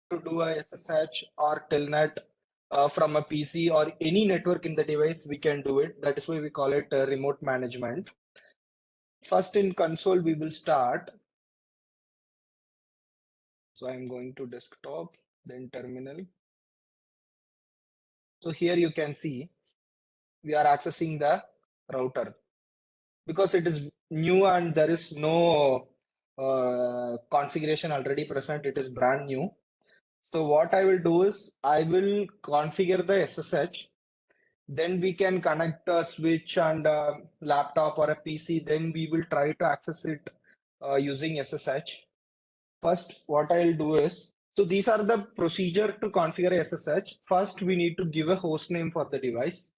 to do a SSH or telnet from a PC or any network in the device, we can do it. That is why we call it remote management. First in console, we will start. So I'm going to desktop, then terminal. So here you can see we are accessing the router because it is new and there is no configuration already present. It is brand new. So what I will do is I will configure the SSH. Then we can connect a switch and a laptop or a PC. Then we will try to access it using SSH. First, what I'll do is, so these are the procedure to configure SSH. First, we need to give a host name for the device.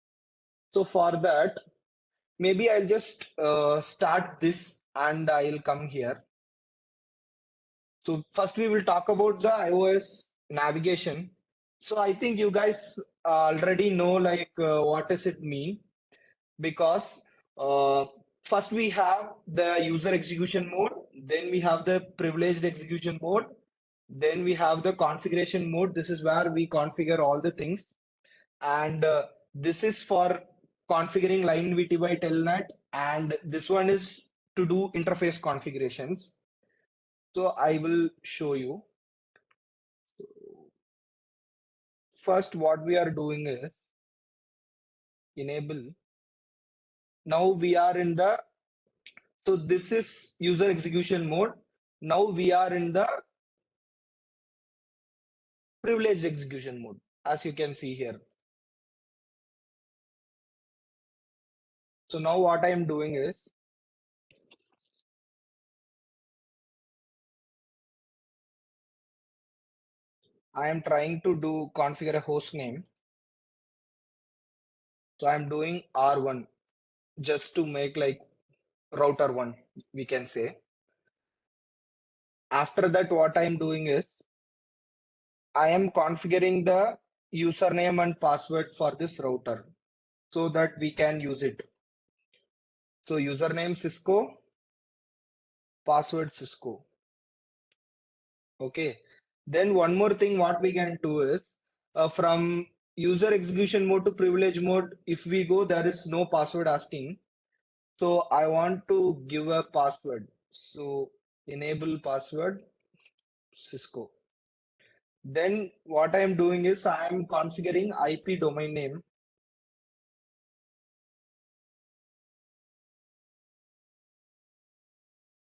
So for that, maybe I'll just start this and I'll come here. So first we will talk about the iOS navigation. So I think you guys already know like what does it mean, because uh, first we have the user execution mode, then we have the privileged execution mode, then we have the configuration mode. This is where we configure all the things, and this is for configuring line VTY telnet, and this one is to do interface configurations. So I will show you. First, what we are doing is enable. Now we are in the, so this is user execution mode. Now we are in the privileged execution mode, as you can see here. So now what I am doing is I am trying to do configure a host name. So I'm doing R1 just to make like router one, we can say. After that, what I'm doing is I am configuring the username and password for this router so that we can use it. So username Cisco, password Cisco. Okay. Then one more thing what we can do is from user execution mode to privilege mode, if we go, there is no password asking. So I want to give a password. So enable password Cisco. Then what I am doing is I am configuring IP domain name.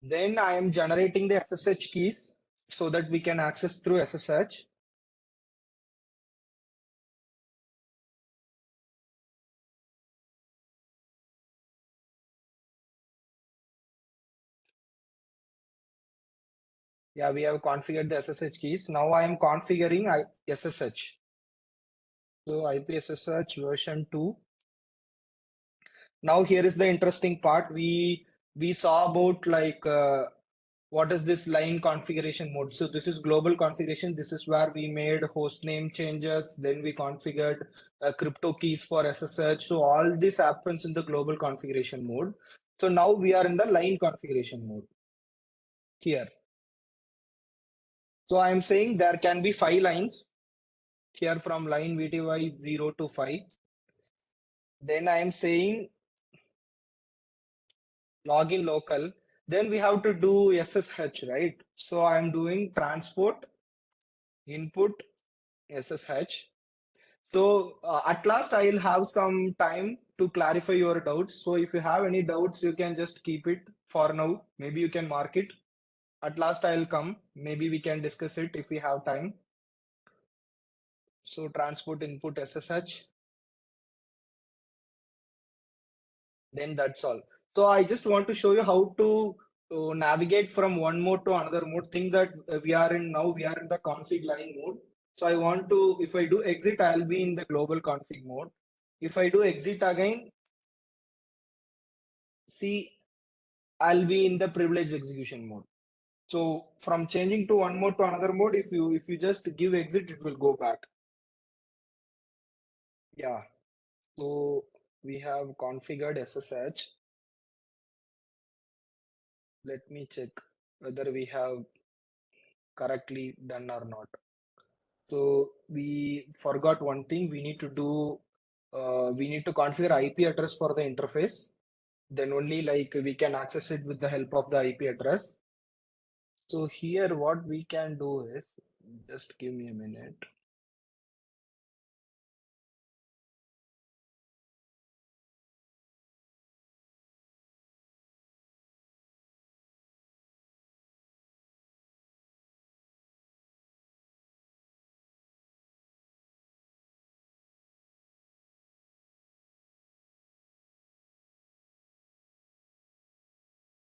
Then I am generating the SSH keys so that we can access through SSH. Yeah, we have configured the SSH keys. Now I am configuring SSH. So IP SSH version 2. Now here is the interesting part. We saw about like what is this line configuration mode. So this is global configuration. This is where we made host name changes. Then we configured crypto keys for SSH. So all this happens in the global configuration mode. So now we are in the line configuration mode here. So I'm saying there can be 5 lines here from line VTY 0 to 5. Then I am saying login local. Then we have to do SSH, right? So I'm doing transport input SSH. So at last I'll have some time to clarify your doubts. So if you have any doubts, you can just keep it for now. Maybe you can mark it. At last I'll come. Maybe we can discuss it if we have time. So transport input SSH. Then that's all. So I just want to show you how to navigate from one mode to another mode. Think that we are in now, we are in the config line mode. So I want to, if I do exit, I'll be in the global config mode. If I do exit again, see, I'll be in the privileged execution mode. So from changing to one mode to another mode, if you just give exit, it will go back. Yeah. So we have configured SSH. Let me check whether we have correctly done or not. So we forgot one thing. We need to do. We need to configure IP address for the interface. Then only like we can access it with the help of the IP address. So here, what we can do is just give me a minute.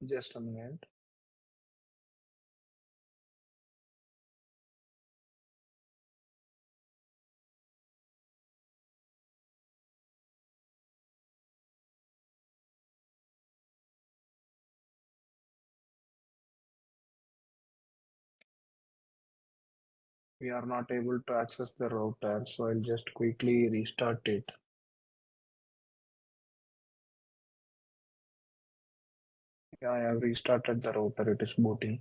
Just a minute. We are not able to access the router, so I'll just quickly restart it. Yeah, I have restarted the router. It is booting.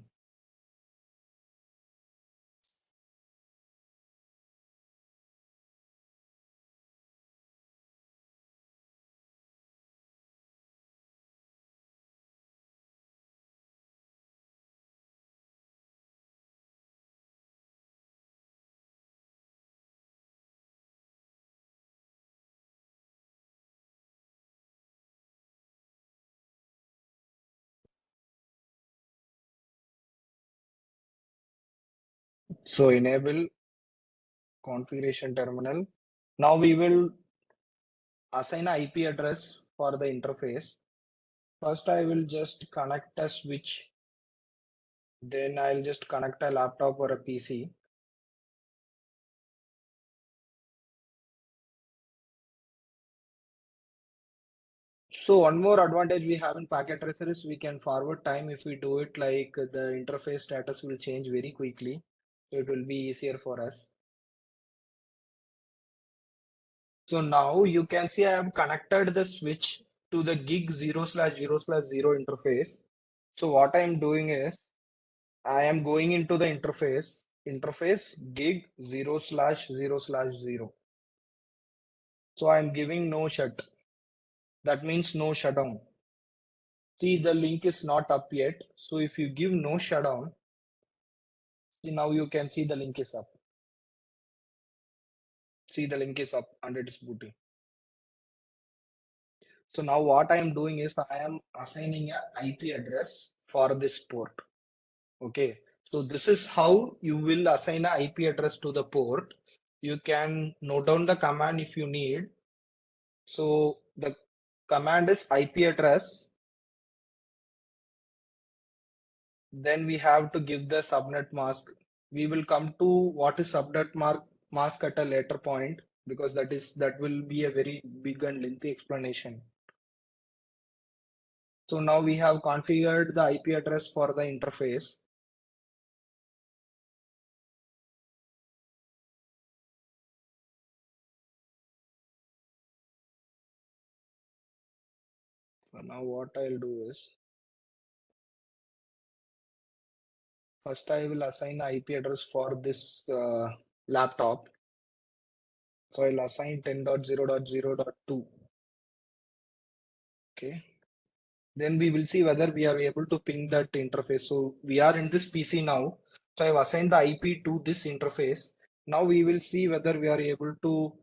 So enable configuration terminal. Now we will assign a IP address for the interface. First, I will just connect a switch. Then I'll just connect a laptop or a PC. So one more advantage we have in packet tracer is we can forward time. If we do it like the interface status will change very quickly. So it will be easier for us. So now you can see I have connected the switch to the gig 0/0/0 interface. So what I'm doing is I am going into the interface gig 0/0/0. So I'm giving no shut. That means no shutdown. See, the link is not up yet. So if you give no shutdown, see, now you can see the link is up. See, the link is up and it is booting. So now what I am doing is I am assigning a IP address for this port. Okay. So this is how you will assign a IP address to the port. You can note down the command if you need. So the command is IP address. Then we have to give the subnet mask. We will come to what is subnet mask at a later point because that will be a very big and lengthy explanation. So now we have configured the IP address for the interface. So now what I'll do is first I will assign IP address for this laptop. So I'll assign 10.0.0.2. Okay. Then we will see whether we are able to ping that interface. So we are in this PC now. So I've assigned the IP to this interface. Now we will see whether we are able to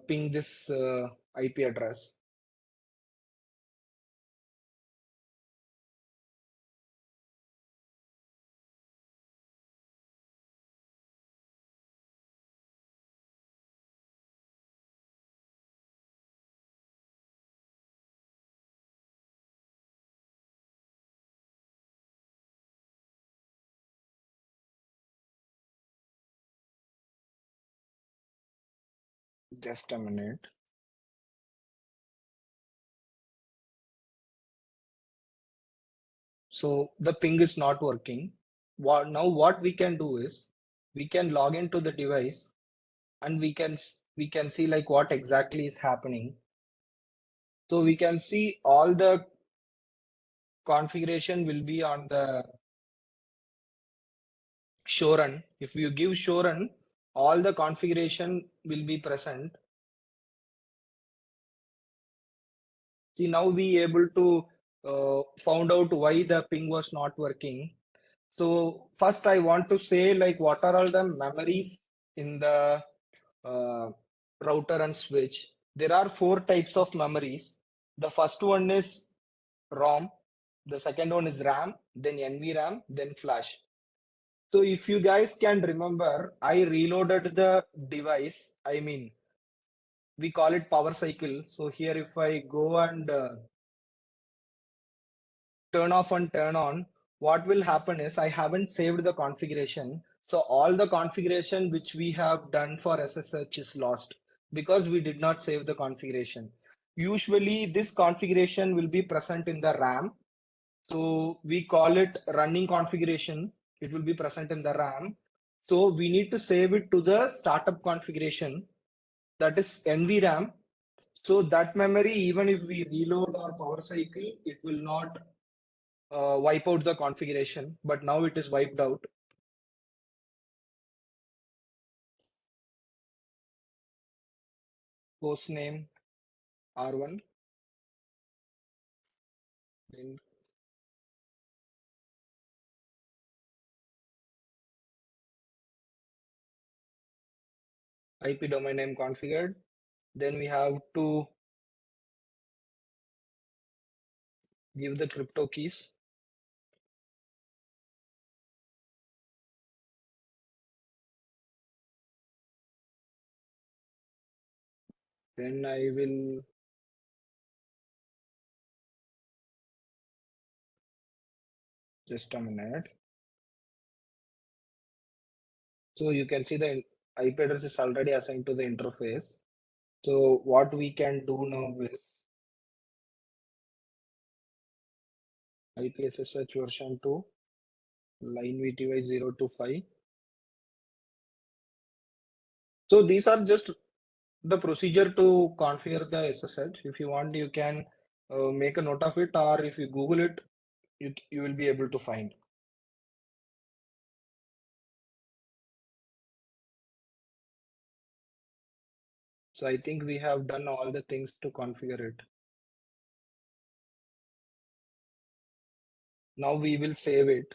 ping this IP address. Just a minute. So the ping is not working. What we can do is we can log into the device and we can see like what exactly is happening. So we can see all the configuration will be on the show run. If you give show run, all the configuration will be present. See, now we able to found out why the ping was not working. So first I want to say like what are all the memories in the router and switch. There are 4 types of memories. The first one is ROM, the second one is RAM, then NVRAM, then flash. So if you guys can remember, I reloaded the device. I mean, we call it power cycle. So here if I go and turn off and turn on, what will happen is I haven't saved the configuration. So all the configuration which we have done for SSH is lost because we did not save the configuration. Usually this configuration will be present in the RAM. So we call it running configuration. It will be present in the RAM. So we need to save it to the startup configuration, that is NVRAM. So that memory, even if we reload our power cycle, it will not wipe out the configuration, but now it is wiped out. Host name R1, then IP domain name configured. Then we have to give the crypto keys. Then I will just a minute. So you can see the IP address is already assigned to the interface. So what we can do now is IPSSH version 2, line VTY 025. So these are just the procedure to configure the SSH. If you want, you can make a note of it, or if you Google it, you will be able to find. So I think we have done all the things to configure it. Now we will save it.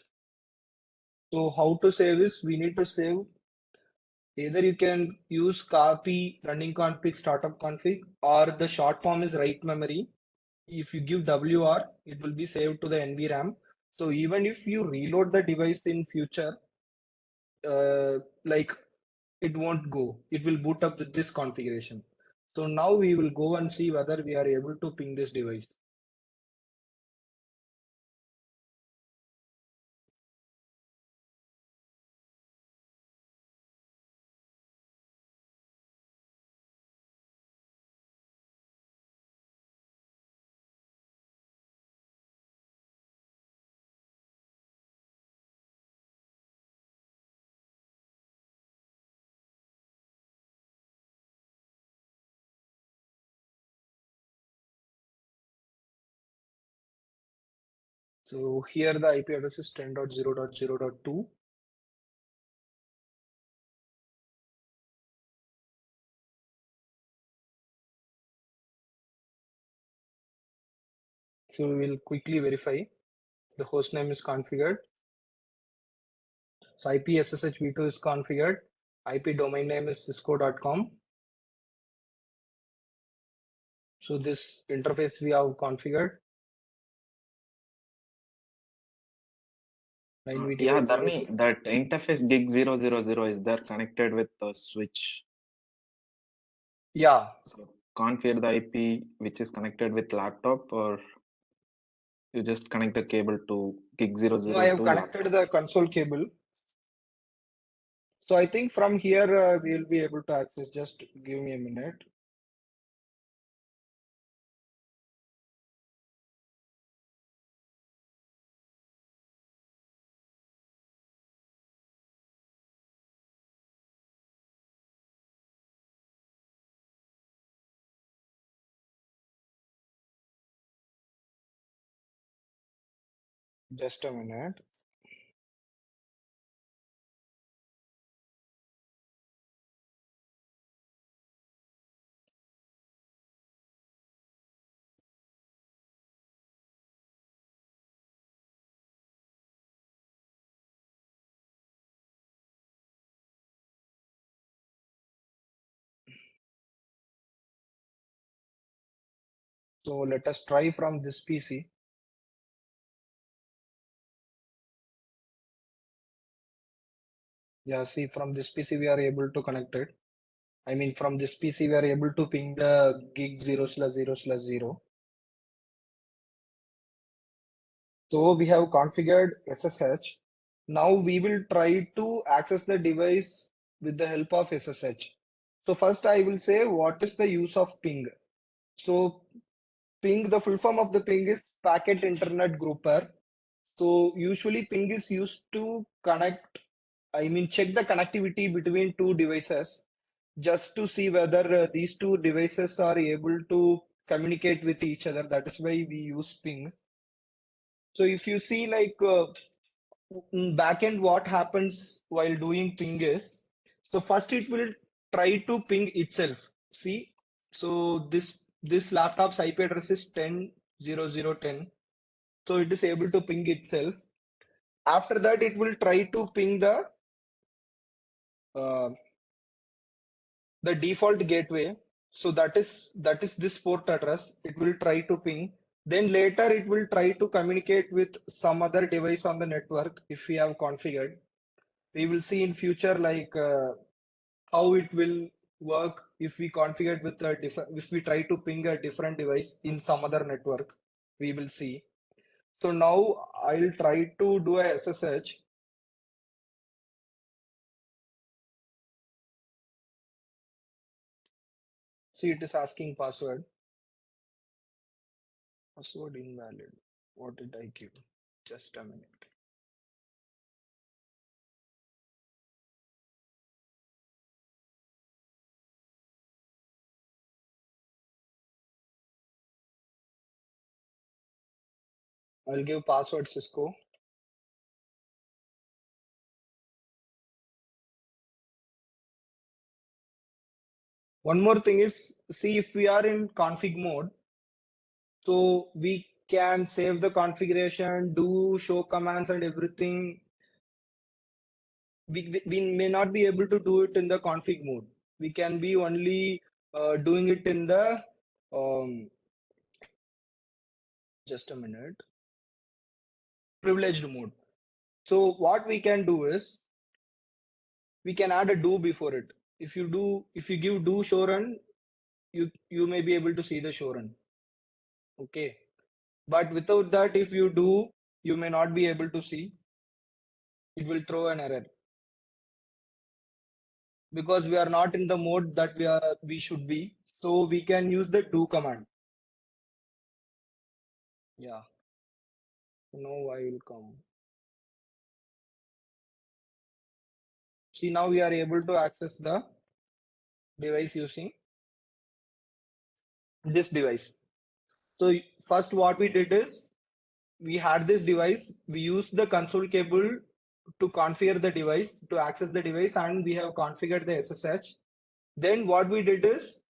So how to save is we need to save, either you can use copy running config startup config, or the short form is write memory. If you give WR, it will be saved to the NVRAM. So even if you reload the device in future, like it won't go. It will boot up with this configuration. So now we will go and see whether we are able to ping this device. So here the IP address is 10.0.0.2. So we will quickly verify the host name is configured. So IP SSH v2 is configured. IP domain name is cisco.com. So this interface we have configured. Yeah, Dharmi, that interface gig 000 is there connected with the switch. Yeah. So configure the IP which is connected with laptop, or you just connect the cable to gig 000 No, I have to connected laptop. the console cable. So I think from here we will be able to access. Just give me a minute. Just a minute. So let us try from this PC. Yeah, see, from this PC we are able to connect it. I mean, from this PC we are able to ping the gig 0/0/0. So we have configured SSH. Now we will try to access the device with the help of SSH. So first I will say what is the use of ping. So ping, the full form of the ping is packet internet grouper. So usually ping is used to connect, check the connectivity between two devices just to see whether these two devices are able to communicate with each other. That is why we use ping. So if you see in backend, what happens while doing ping is, so first it will try to ping itself. See, so this laptop's IP address is 10.0.0.10. So it is able to ping itself. After that, it will try to ping uh, the default gateway. So that is this port address. It will try to ping. Then later it will try to communicate with some other device on the network if we have configured. We will see in future how it will work if we configure it with a different, if we try to ping a different device in some other network. We will see. So now I'll try to do a SSH. See, it is asking password. Password invalid. What did I give? Just a minute. I'll give password Cisco. One more thing is, see, if we are in config mode, so we can save the configuration, do show commands and everything. We may not be able to do it in the config mode. We can be only doing it in the just a minute, privileged mode. So what we can do is we can add a do before it. If you give do show run, you may be able to see the show run. Okay. But without that, if you do, you may not be able to see. It will throw an error because we are not in the mode that we should be. So we can use the do command. Yeah. Now I will come. See, now we are able to access the device using this device. So first what we did is we had this device, we used the console cable to configure the device, to access the device, and we have configured the SSH. Then what we did is,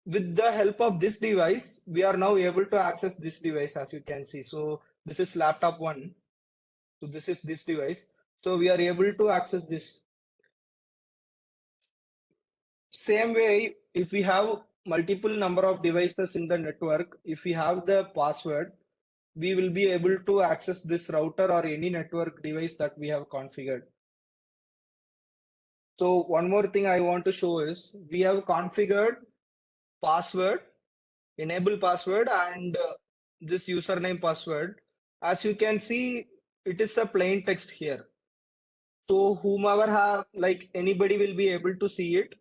with the help of this device, we are now able to access this device, as you can see. So this is laptop 1. So this is this device. So we are able to access this. Same way, if we have multiple number of devices in the network, if we have the password, we will be able to access this router or any network device that we have configured. So one more thing I want to show is we have configured password, enable password, and this username password. As you can see, it is a plain text here. So whomever have, like, anybody will be able to see it.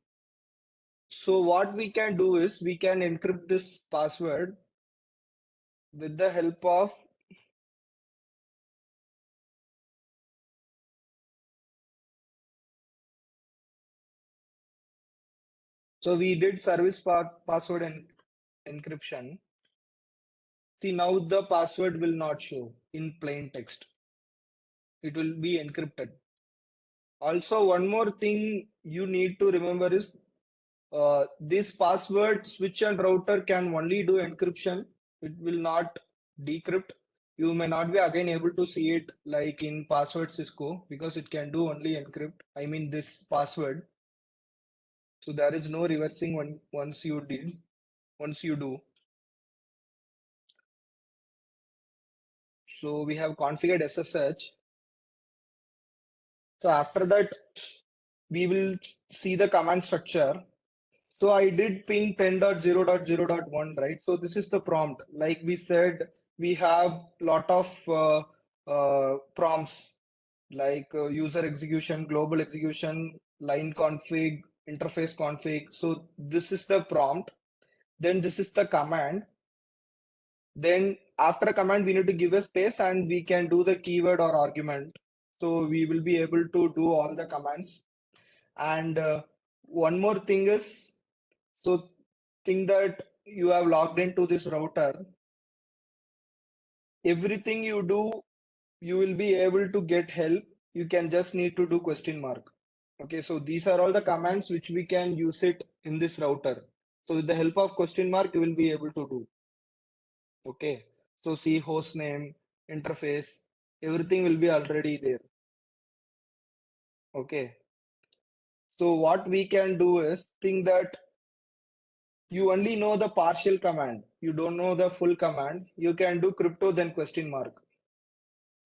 So what we can do is we can encrypt this password with the help of, so we did service password encryption. See, now the password will not show in plain text. It will be encrypted. Also, one more thing you need to remember is this password switch and router can only do encryption. It will not decrypt. You may not be again able to see it like in password Cisco because it can do only encrypt. I mean this password. So there is no reversing once you do. So we have configured SSH. So after that, we will see the command structure. So I did ping 10.0.0.1, right? So this is the prompt. Like we said, we have lot of prompts like user execution, global execution, line config, interface config. So this is the prompt. Then this is the command. Then after a command, we need to give a space and we can do the keyword or argument. So we will be able to do all the commands. And one more thing is, so think that you have logged into this router. Everything you do, you will be able to get help. You can just need to do question mark. Okay, so these are all the commands which we can use it in this router. So with the help of question mark, you will be able to do. Okay, so see host name, interface, everything will be already there. Okay, so what we can do is think that you only know the partial command. You don't know the full command. You can do crypto then question mark.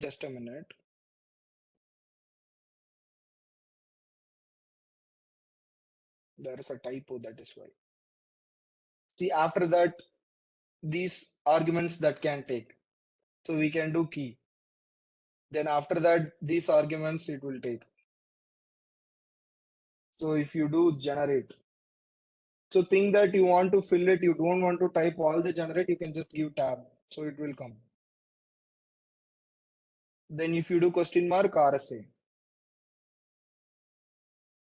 Just a minute. There is a typo, that is why. See, after that, these arguments that can take. So we can do key. Then after that, these arguments it will take. So if you do generate, so think that you want to fill it, you don't want to type all the generate, you can just give tab. So it will come. Then if you do question mark, RSA.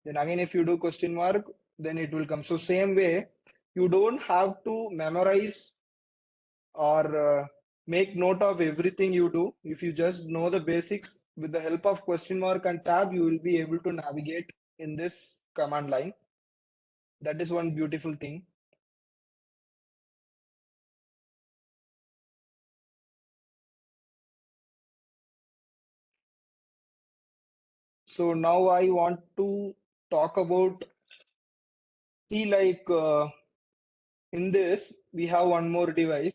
Then again, if you do question mark, then it will come. So same way, you don't have to memorize or make note of everything you do. If you just know the basics, with the help of question mark and tab, you will be able to navigate in this command line. That is one beautiful thing. So now I want to talk about, see, like in this, we have one more device.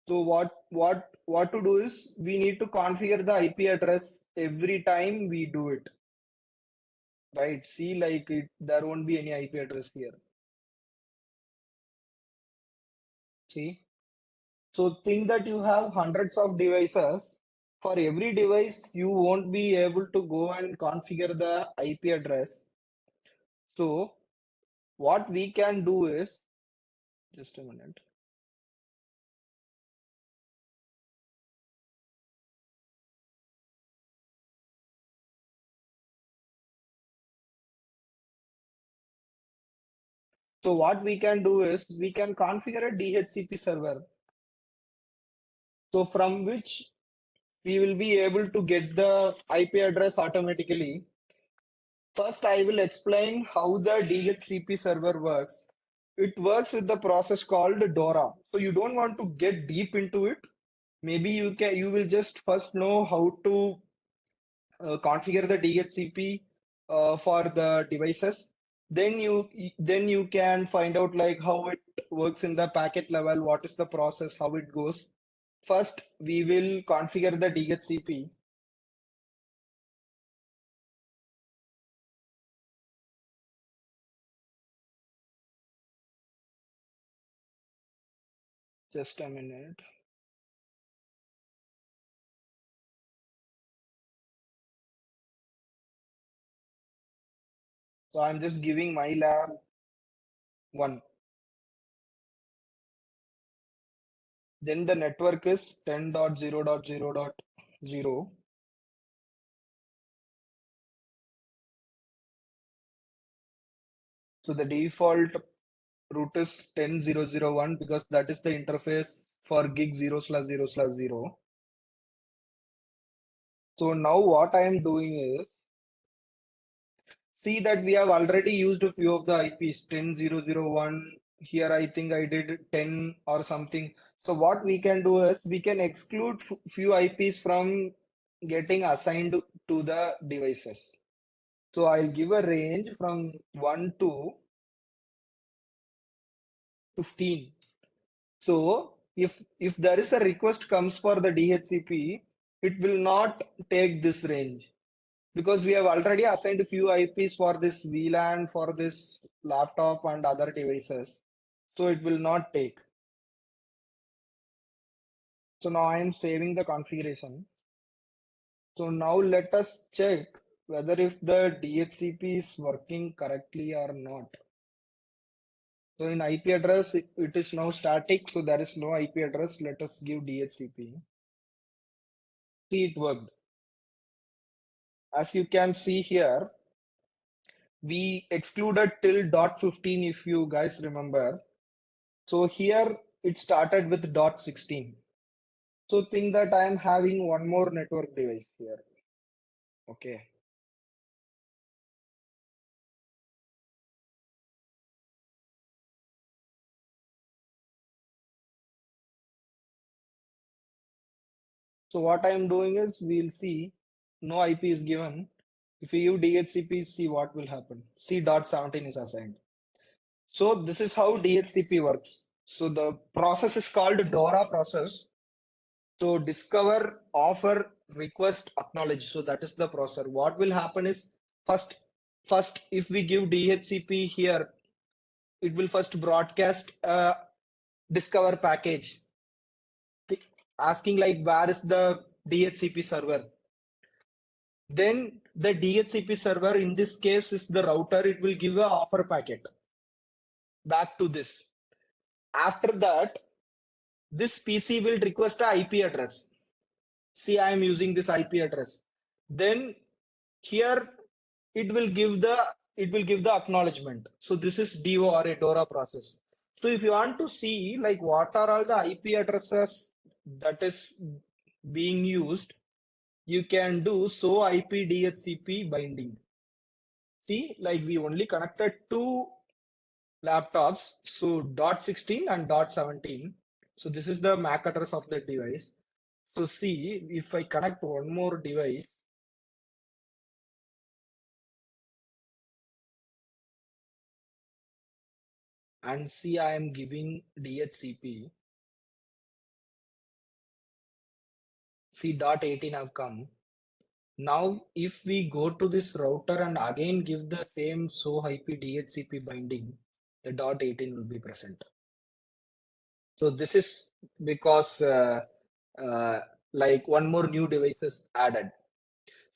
So what to do is we need to configure the IP address every time we do it. Right? See, like there won't be any IP address here. See? So think that you have hundreds of devices. For every device, you won't be able to go and configure the IP address. So what we can do is, just a minute. So what we can do is we can configure a DHCP server. So from which we will be able to get the IP address automatically. First, I will explain how the DHCP server works. It works with the process called DORA. So you don't want to get deep into it. Maybe you will just first know how to configure the DHCP for the devices. Then you can find out like how it works in the packet level, what is the process, how it goes. First, we will configure the DHCP. Just a minute. So I'm just giving my lab 1. Then the network is 10.0.0.0. So the default route is 10.0.0.1 because that is the interface for gig 0/0/0. So now what I am doing is, see that we have already used a few of the IPs, 10.0.0.1. Here I think I did 10 or something. So what we can do is we can exclude few IPs from getting assigned to the devices. So I'll give a range from 1 to 15. So if there is a request comes for the DHCP, it will not take this range because we have already assigned a few IPs for this VLAN, for this laptop and other devices. So it will not take. So now I am saving the configuration. So now let us check whether if the DHCP is working correctly or not. So in IP address, it is now static. So there is no IP address. Let us give DHCP. See, it worked. As you can see here, we excluded till .15 if you guys remember. So here it started with .16. So think that I am having one more network device here. Okay. So what I am doing is we'll see no IP is given. If you give DHCP, see what will happen. See .17 is assigned. So this is how DHCP works. So the process is called DORA process. So discover, offer, request, acknowledge. So that is the process. What will happen is first if we give DHCP here, it will first broadcast a discover package asking like where is the DHCP server. Then the DHCP server in this case is the router. It will give a offer packet back to this. After that, this PC will request a IP address. See, I am using this IP address. Then here it will give the acknowledgement. So this is DO or a DORA process. So if you want to see like what are all the IP addresses that is being used, you can do so IP DHCP binding. See, like we only connected two laptops, so .16 and .17. So this is the MAC address of the device. So see, if I connect one more device, and see I am giving DHCP, see .18 have come. Now if we go to this router and again give the same so IP DHCP binding, the .18 will be present. So this is because like one more new device is added.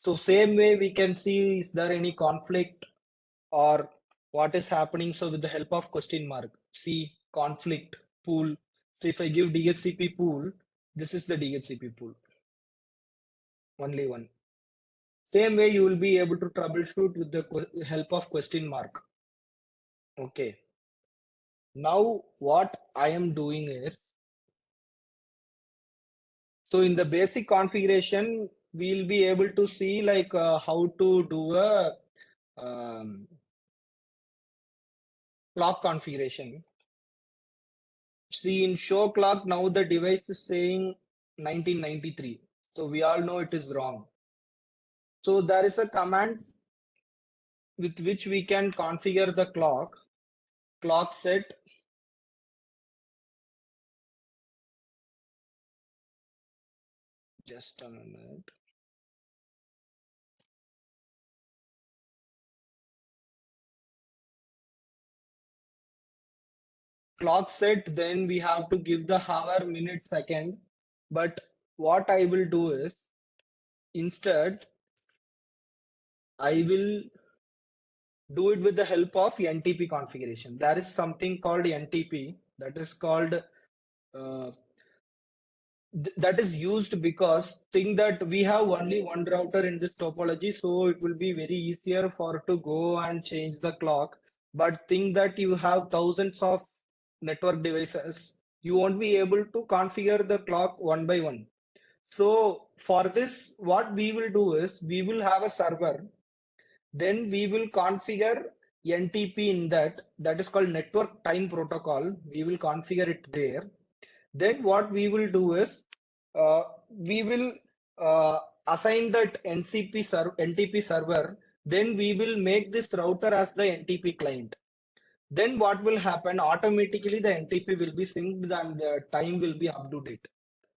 So same way we can see is there any conflict or what is happening. So with the help of question mark, see conflict pool. So if I give DHCP pool, this is the DHCP pool. Only one. Same way you will be able to troubleshoot with the help of question mark. Okay. Now what I am doing is, so in the basic configuration, we'll be able to see like how to do a clock configuration. See in show clock, now the device is saying 1993. So we all know it is wrong. So there is a command with which we can configure the clock set. Just a minute. Clock set, then we have to give the hour, minute, second. But what I will do is, instead, I will do it with the help of NTP configuration. There is something called NTP that is called that is used because think that we have only one router in this topology, so it will be very easier for to go and change the clock. But think that you have thousands of network devices, you won't be able to configure the clock one by one. So for this, what we will do is we will have a server, then we will configure NTP in that is called network time protocol. We will configure it there. Then what we will do is we will assign that NTP server. Then we will make this router as the NTP client. then what will happen? Automatically the NTP will be synced and the time will be up to date.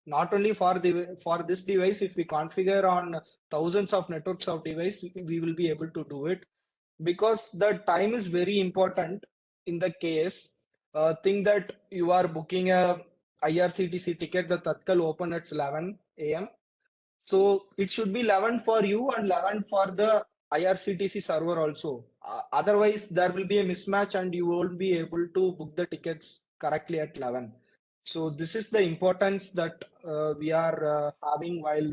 Not only for this device, if we configure on thousands of networks of device, we will be able to do it, because the time is very important. In the case, think that you are booking a IRCTC ticket, the Tatkal open at 11 a.m. So it should be 11 for you and 11 for the IRCTC server also. Otherwise, there will be a mismatch and you won't be able to book the tickets correctly at 11. So this is the importance that we are having while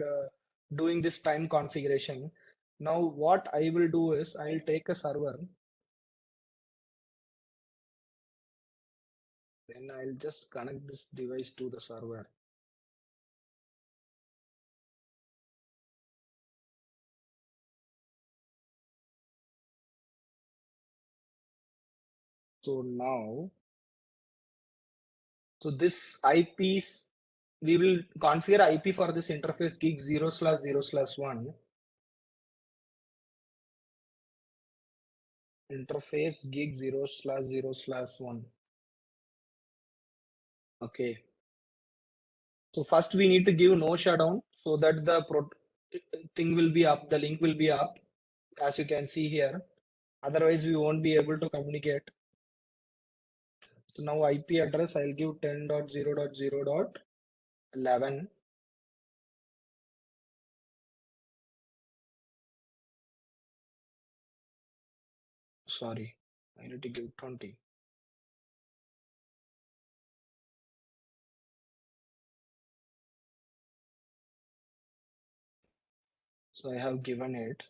doing this time configuration. Now, what I will do is I'll take a server, then I'll just connect this device to the server. So now, so this IPs, we will configure IP for this interface gig 0/0/1. Interface gig 0/0/1. Okay. So first we need to give no shutdown so that the thing will be up, the link will be up, as you can see here. Otherwise, we won't be able to communicate. So now IP address, I'll give 10.0.0.11. Sorry, I need to give 20. So I have given it.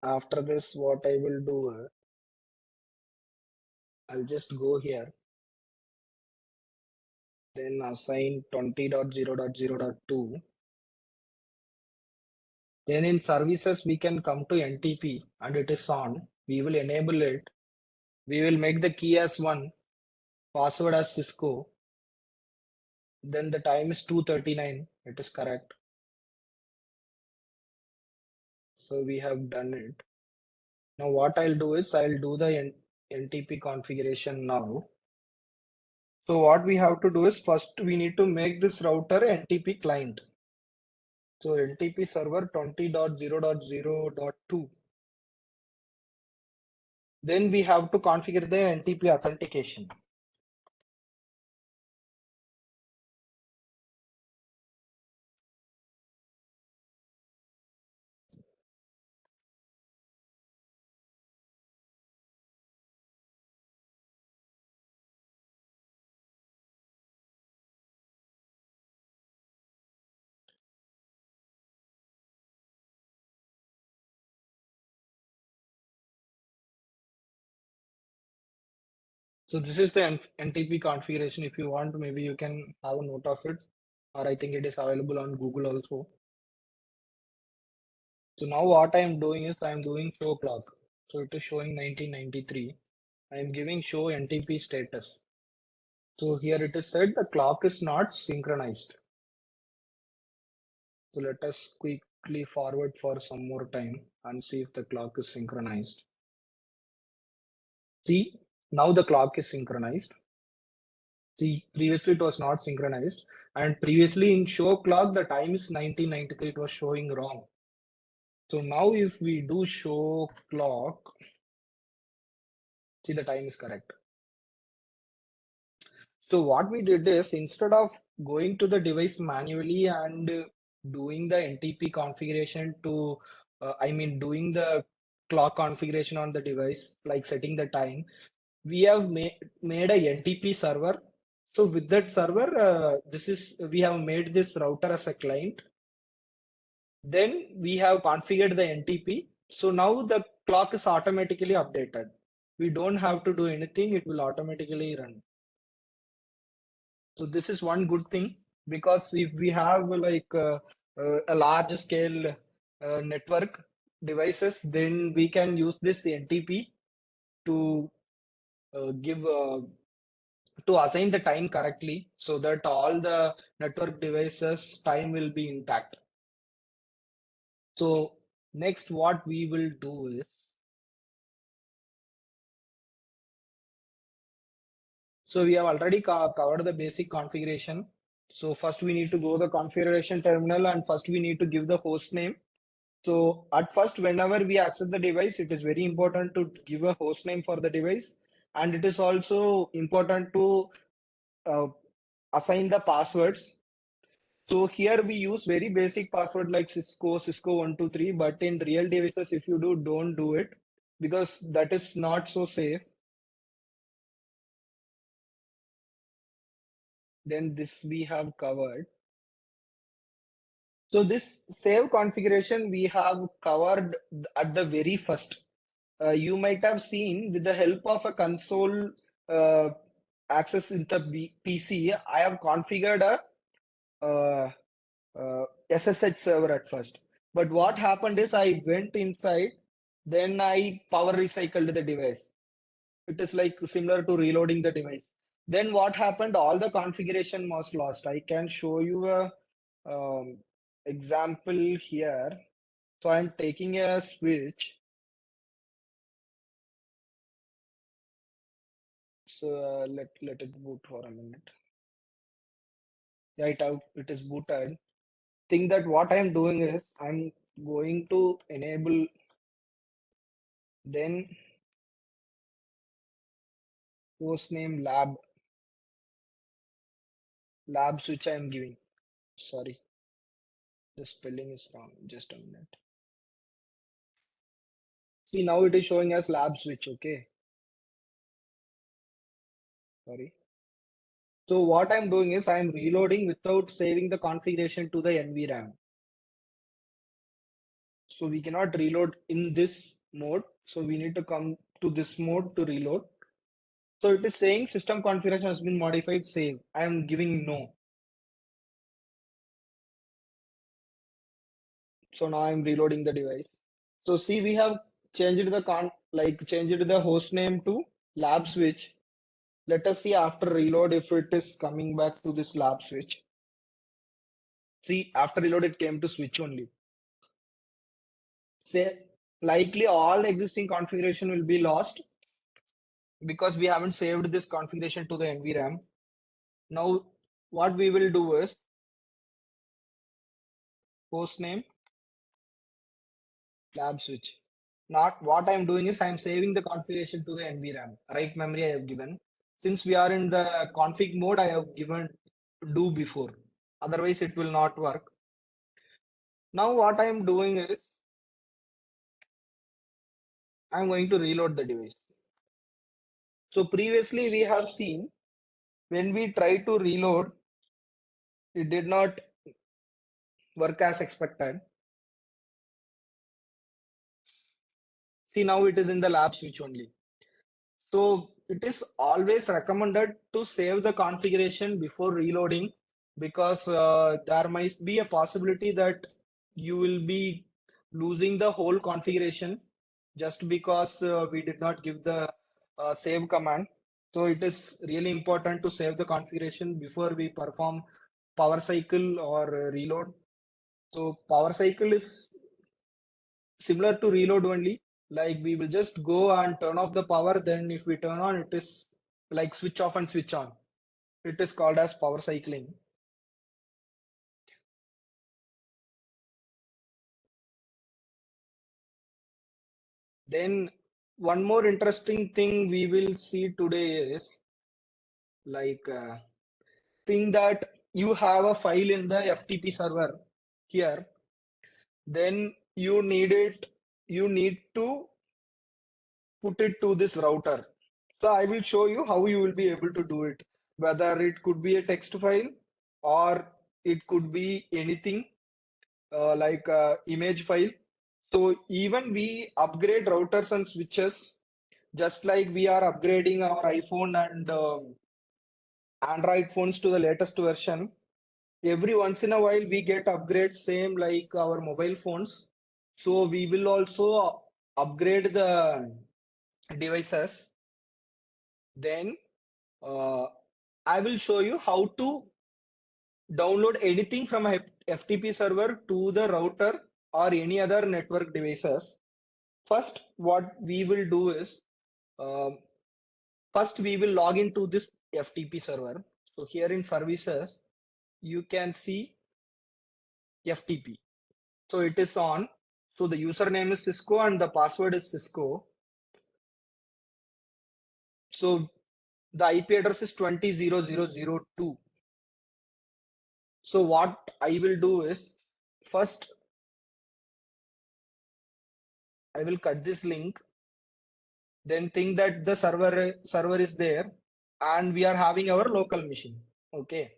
After this, what I will do, I'll just go here, then assign 20.0.0.2. Then in services, we can come to NTP and it is on. We will enable it. We will make the key as 1, password as Cisco. Then the time is 2:39. It is correct. So we have done it. Now what I'll do is I'll do the NTP configuration now. So what we have to do is first we need to make this router NTP client. So NTP server 20.0.0.2. Then we have to configure the NTP authentication. So this is the NTP configuration. If you want, maybe you can have a note of it, or I think it is available on Google also. So now what I am doing is I am doing show clock. So it is showing 1993. I am giving show NTP status. So here it is said the clock is not synchronized. So let us quickly forward for some more time and see if the clock is synchronized. See, now the clock is synchronized. See, previously it was not synchronized, and previously in show clock the time is 1993, it was showing wrong. So now if we do show clock, see the time is correct. So what we did is instead of going to the device manually and doing the NTP configuration to, doing the clock configuration on the device, like setting the time, we have made a NTP server. So with that server, we have made this router as a client. Then we have configured the NTP. So now the clock is automatically updated. We don't have to do anything. It will automatically run. So this is one good thing, because if we have a large scale network devices, then we can use this NTP to give to assign the time correctly, so that all the network devices time will be intact. So next what we will do is So we have already covered the basic configuration. So first we need to go the configuration terminal, and first we need to give the host name. So at first, whenever we access the device, it is very important to give a host name for the device. And it is also important to uh, assign the passwords. So here we use very basic password like Cisco 123, but in real devices, if you do, don't do it because that is not so safe. Then this we have covered. So this save configuration we have covered at the very first. You might have seen with the help of a console uh, access in the PC, I have configured a SSH server at first. But what happened is I went inside, then I power recycled the device. It is like similar to reloading the device. Then what happened? All the configuration was lost. I can show you a um, example here. So I'm taking a switch. So let it boot for a minute. Yeah, it is booted. Think that what I'm doing is I'm going to enable then hostname lab switch I'm giving. Sorry, the spelling is wrong. Just a minute. See, now it is showing as lab switch. Okay, sorry. So what I'm doing is I'm reloading without saving the configuration to the NVRAM. So we cannot reload in this mode. So we need to come to this mode to reload. So it is saying system configuration has been modified, save. I am giving no. So now I'm reloading the device. So see, we have changed the host name to lab switch. Let us see after reload if it is coming back to this lab switch. See, after reload, it came to switch only. Say, likely all existing configuration will be lost because we haven't saved this configuration to the NVRAM. Now, what we will do is host name lab switch. Not what I'm doing is I'm saving the configuration to the NVRAM. Right memory I have given. Since we are in the config mode, I have given do before. Otherwise, it will not work. Now, what I am doing is I'm going to reload the device. So previously we have seen when we try to reload, it did not work as expected. See, now it is in the lab switch only. So it is always recommended to save the configuration before reloading because there might be a possibility that you will be losing the whole configuration just because we did not give the save command. So it is really important to save the configuration before we perform power cycle or reload. So power cycle is similar to reload only. Like we will just go and turn off the power. Then if we turn on, it is like switch off and switch on. It is called as power cycling. Then one more interesting thing we will see today is like seeing that you have a file in the FTP server here, then you need to put it to this router. So I will show you how you will be able to do it. Whether it could be a text file or it could be anything like a image file. So even we upgrade routers and switches, just like we are upgrading our iPhone and Android phones to the latest version. Every once in a while we get upgrades, same like our mobile phones. So we will also upgrade the devices. Then I will show you how to download anything from a FTP server to the router or any other network devices. First, what we will do is, uh, first we will log into this FTP server. So here in services, you can see FTP. So it is on. So the username is Cisco and the password is Cisco. So the IP address is 20.0.0.0.2. So what I will do is, first I will cut this link, then think that the server is there and we are having our local machine. Okay.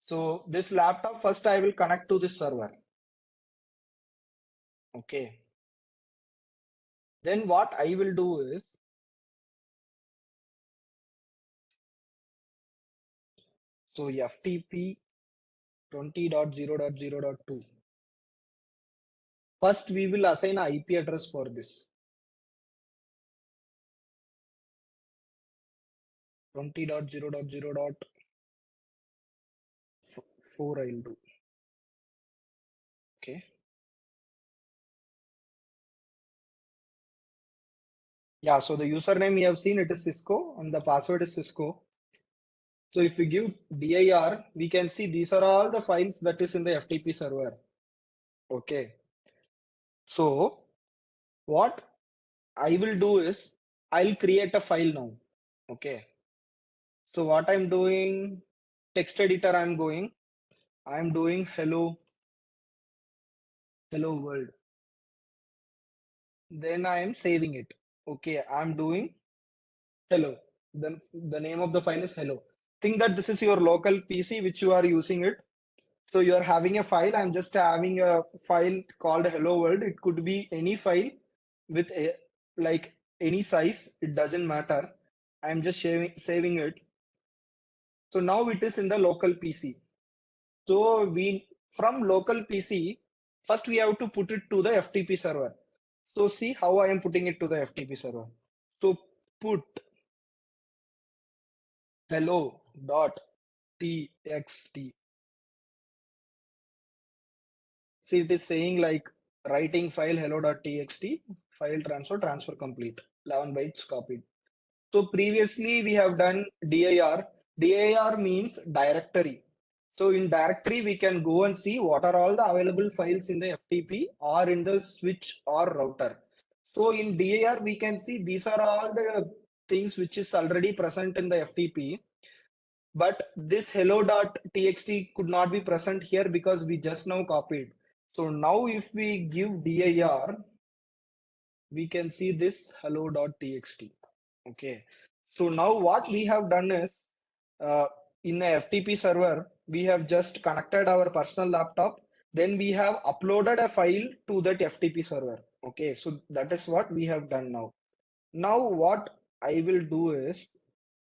So this laptop, first I will connect to this server. Okay. Then what I will do is, so FTP 20.0.0.2. First we will assign an IP address for this. 20.0.0.4 I'll do. Okay. Yeah, so the username you have seen, it is Cisco and the password is Cisco. So if we give dir, we can see these are all the files that is in the FTP server. Okay. So what I will do is, I'll create a file now. Okay. So what I'm doing, text editor I'm doing hello world. Then I am saving it. Okay, I'm doing hello. Then the name of the file is hello. Think that this is your local PC which you are using it. So you are having a file. I'm just having a file called hello world. It could be any file with a, like any size. It doesn't matter. I'm just saving it. So now it is in the local PC. So we, from local PC, first we have to put it to the FTP server. So see how I am putting it to the FTP server. So put hello.txt. See, it is saying like writing file hello.txt, file transfer complete, 11 bytes copied. So previously we have done dir. Dir means directory. So in directory, we can go and see what are all the available files in the FTP or in the switch or router. So in dir, we can see these are all the things which is already present in the FTP. But this hello.txt could not be present here because we just now copied. So now if we give dir, we can see this hello.txt. Okay. So now what we have done is, in the FTP server, we have just connected our personal laptop. Then we have uploaded a file to that FTP server. Okay. So that is what we have done now. Now what I will do is,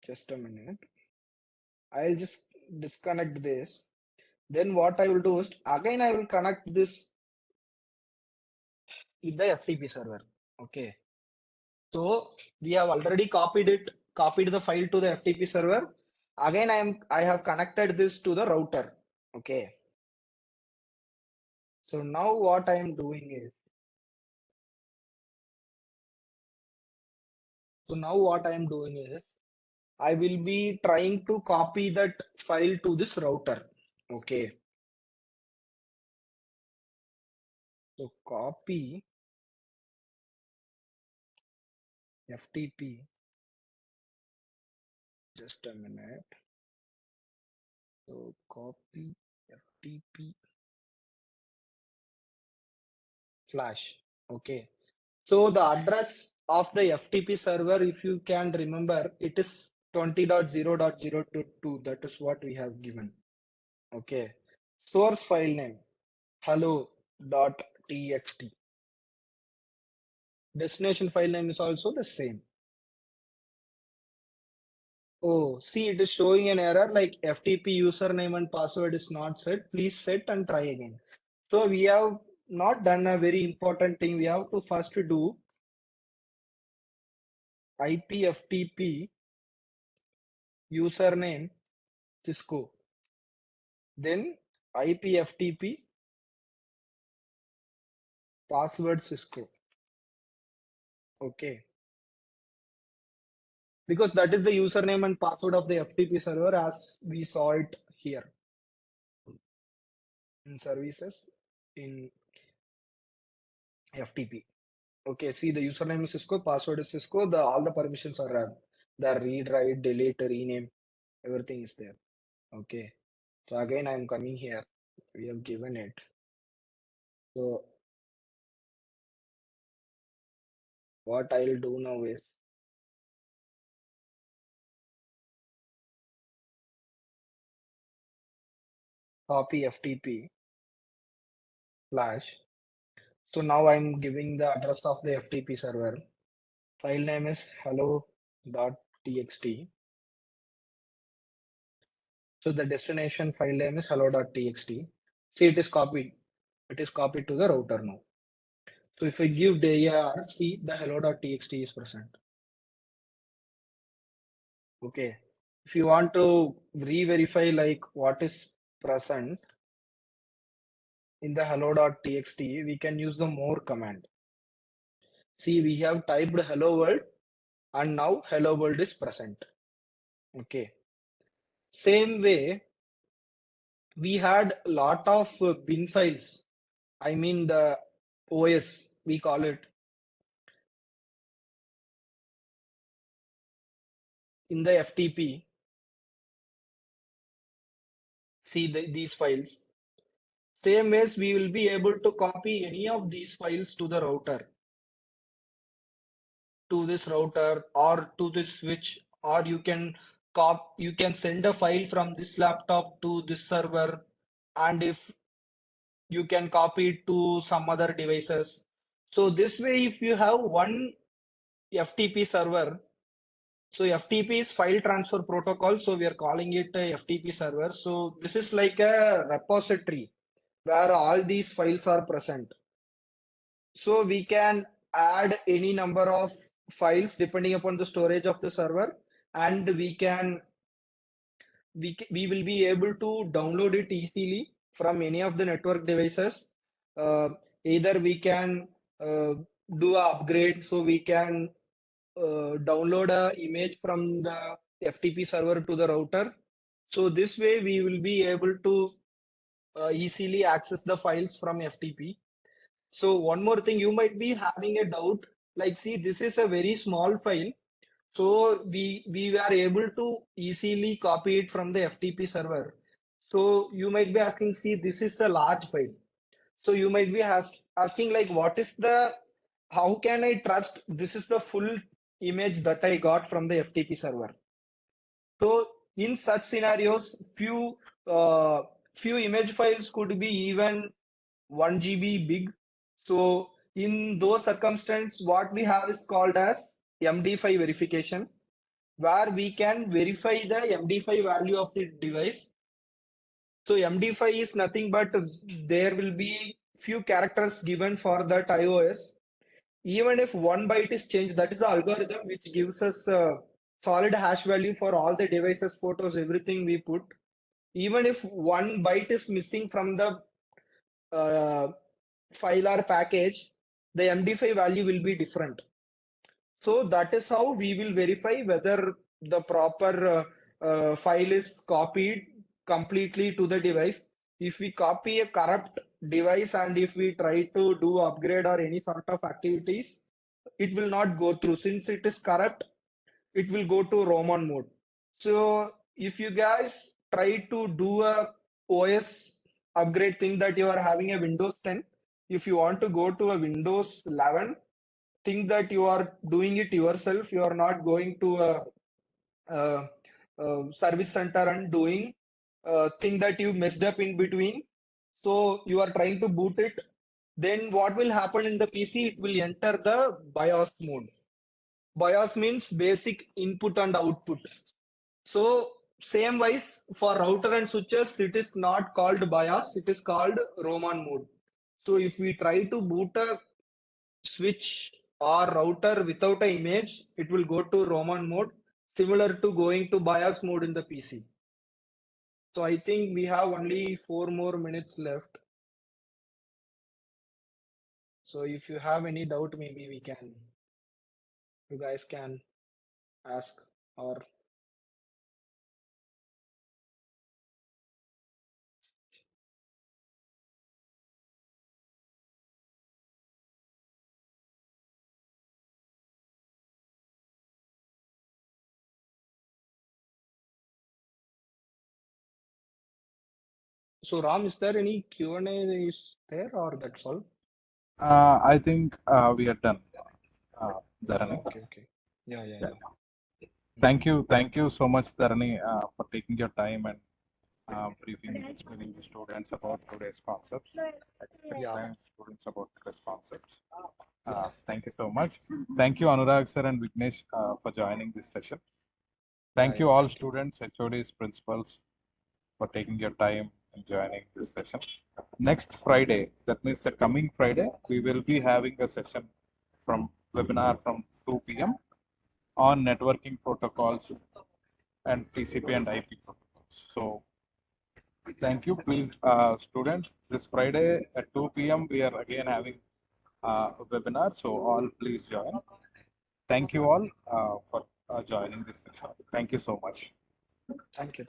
just a minute. I'll just disconnect this. Then what I will do is, again I will connect this with the FTP server. Okay. So we have already copied the file to the FTP server. Again, I have connected this to the router. Okay. So now what I am doing is, I will be trying to copy that file to this router. Okay. So copy FTP. Just a minute. So copy FTP flash. Okay. So the address of the FTP server, if you can remember, it is 20.0.0.2. That is what we have given. Okay. Source file name hello.txt. Destination file name is also the same. Oh, see, it is showing an error like FTP username and password is not set. Please set and try again. So we have not done a very important thing. We have to first do IPFTP username Cisco. Then IPFTP password Cisco. Okay. because that is the username and password of the FTP server as we saw it here in services in FTP. Okay, see the username is Cisco, password is Cisco, all the permissions are the read, write, delete, rename, everything is there. Okay, so again I'm coming here. We have given it. So what I'll do now is copy FTP flash. So now I'm giving the address of the FTP server. File name is hello.txt. So the destination file name is hello.txt. See, it is copied. It is copied to the router now. So if I give dir, see the hello.txt is present. Okay. If you want to re-verify like what is present in the hello.txt, we can use the more command. See, we have typed hello world and now hello world is present. Okay. Same way, we had a lot of bin files. I mean the OS, we call it. In the FTP, see these files. Same as we will be able to copy any of these files to the router, to this router or to this switch, or you can send a file from this laptop to this server, and if you can copy it to some other devices. So this way, if you have one FTP server, so FTP is file transfer protocol, so we are calling it a FTP server. So this is like a repository where all these files are present. So we can add any number of files depending upon the storage of the server, and we will be able to download it easily from any of the network devices. Either we can do a upgrade, so we can download a image from the FTP server to the router. So this way we will be able to easily access the files from FTP. So one more thing, you might be having a doubt, like, see, this is a very small file. So we are able to easily copy it from the FTP server. So you might be asking, see, this is a large file. So you might be asking like, how can I trust this is the full image that I got from the FTP server? So in such scenarios, few image files could be even 1 GB big. So in those circumstances, what we have is called as MD5 verification, where we can verify the MD5 value of the device. So MD5 is nothing but there will be few characters given for that iOS. Even if 1 byte is changed, that is the algorithm which gives us a solid hash value for all the devices, photos, everything we put. Even if 1 byte is missing from the uh, file or package, the MD5 value will be different. So that is how we will verify whether the proper file is copied completely to the device. If we copy a corrupt device and if we try to do upgrade or any sort of activities, it will not go through. Since it is corrupt, it will go to Roman mode. So if you guys try to do a OS upgrade thing that you are having a Windows 10, if you want to go to a Windows 11, think that you are doing it yourself. You are not going to a service center and doing thing that you messed up in between. So you are trying to boot it. Then what will happen in the PC? It will enter the BIOS mode. BIOS means basic input and output. So same wise for router and switches, it is not called BIOS, it is called Roman mode. So if we try to boot a switch or router without an image, it will go to Roman mode, similar to going to BIOS mode in the PC. So I think we have only 4 more minutes left. So if you have any doubt, maybe you guys can ask. or so Ram, is there any Q&A is there or that's all? I think we are done. Dharani. Okay. Yeah. Thank you so much, Dharani, for taking your time and briefing, explaining the students about today's concepts. Explain students about today's concepts. Thank you so much. Thank you, Anurag sir and Vignesh, for joining this session. Thank you all students, HODs, principals, for taking your time and joining this session. Next Friday, that means the coming Friday, we will be having a session from webinar from 2 p.m. on networking protocols and TCP and IP protocols. So thank you. Please, students, this Friday at 2 p.m. we are again having a webinar. So all please join. Thank you all for joining this session. Thank you so much. Thank you.